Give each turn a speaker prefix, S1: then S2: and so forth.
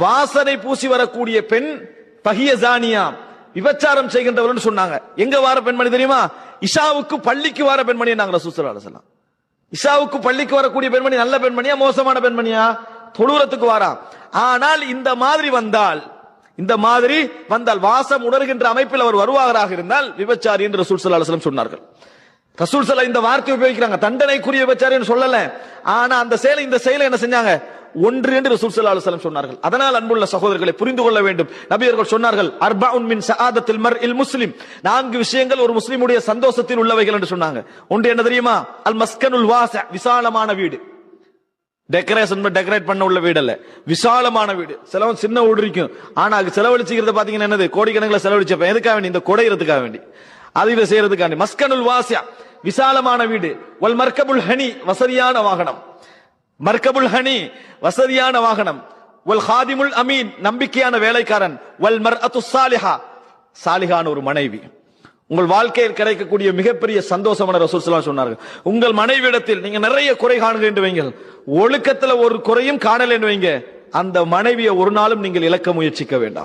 S1: வாசனை பூசி வரக்கூடிய பெண் பகிய ஜானியா விபச்சாரம் செய்கின்றவர்கள் சொன்னாங்க. எங்க வார பெண்மணி தெரியுமா? இஷாவுக்கு பள்ளிக்கு வார பெண்மணி நாங்க ரசூல் ஸல்லல்லாஹு அலைஹி வஸல்லம். இஷாவுக்கு பள்ளிக்கு வரக்கூடிய பெண்மணி நல்ல பெண்மணியா மோசமான பெண்மணியா? தொழுறதுக்கு வாரா. ஆனால் இந்த மாதிரி வந்தால் வாசம் உணர்கின்ற அமைப்பில் அவர் வருவாராக இருந்தால் விபச்சாரி என்று ரசூல் ஸல்லல்லாஹு அலைஹி வஸல்லம் சொன்னார்கள். ரசூல் ஸல்லல்லாஹு இந்த வார்த்தை உபயோகிக்கிறாங்க, தண்டனைக்குரிய விபச்சாரின்னு சொல்லல. ஆனா அந்த இந்த செயலை என்ன செஞ்சாங்க? ஒன்று என்று ரசூல் ஸல்லல்லாஹு அலைஹி வஸல்லம் சொன்னார்கள். அதனால் அன்புள்ள சகோதரர்களை புரிந்து கொள்ள வேண்டும். நபி அவர்கள் சொன்னார்கள், அர்பஉன் மின் ஸஆதத்தில் மர்இல் முஸ்லிம், 4 விஷயங்கள் ஒரு முஸ்லிமுடைய சந்தோஷத்தில் உள்ளவைகள் என்று சொன்னாங்க. ஒன்று என்ன தெரியுமா? அல் மஸ்கனுல் வாஸி, விசாலமான வீடு. டெக்கரேட் பண்ண உள்ள வீடு அல்ல, விசாலமான வீடு. சிலவன் சின்ன வீடு இருக்கும், ஆனா அது செலவழிச்சுக்கிறது பாத்தீங்கன்னா என்னது? கோடிக்கணக்கில் செலவழிச்சப்ப எதுக்காக வேண்டி? இந்த குடையிறதுக்காக வேண்டி, அதை செய்யறதுக்காண்டி. மஸ்கனுல் வாஸி, விசாலமான வீடு. வல் மர்கபுல் ஹனி, வசதியான வாகனம். மர்கபுல் ஹனி, வசதியான வாகனம். வல் ஹாதிமுல் அமீன், நம்பிக்கையான வேலைக்காரன். வல் மர்அத்து ஸாலிஹா, சாலிஹான ஒரு மனைவி. உங்கள் வாழ்க்கையில் கிடைக்கக்கூடிய மிகப்பெரிய சந்தோஷமான ரசூல் ஸல்லல்லாஹு அலைஹி வஸல்லம் சொன்னார்கள், உங்கள் மனைவியிடத்தில் நீங்க நிறைய குறை காணுகின்ற வைங்க, ஒழுக்கத்துல ஒரு குறையும் காணல என்று வைங்க, அந்த மனைவியை ஒரு நாளும் நீங்கள் இழக்க முயற்சிக்க வேண்டாம்.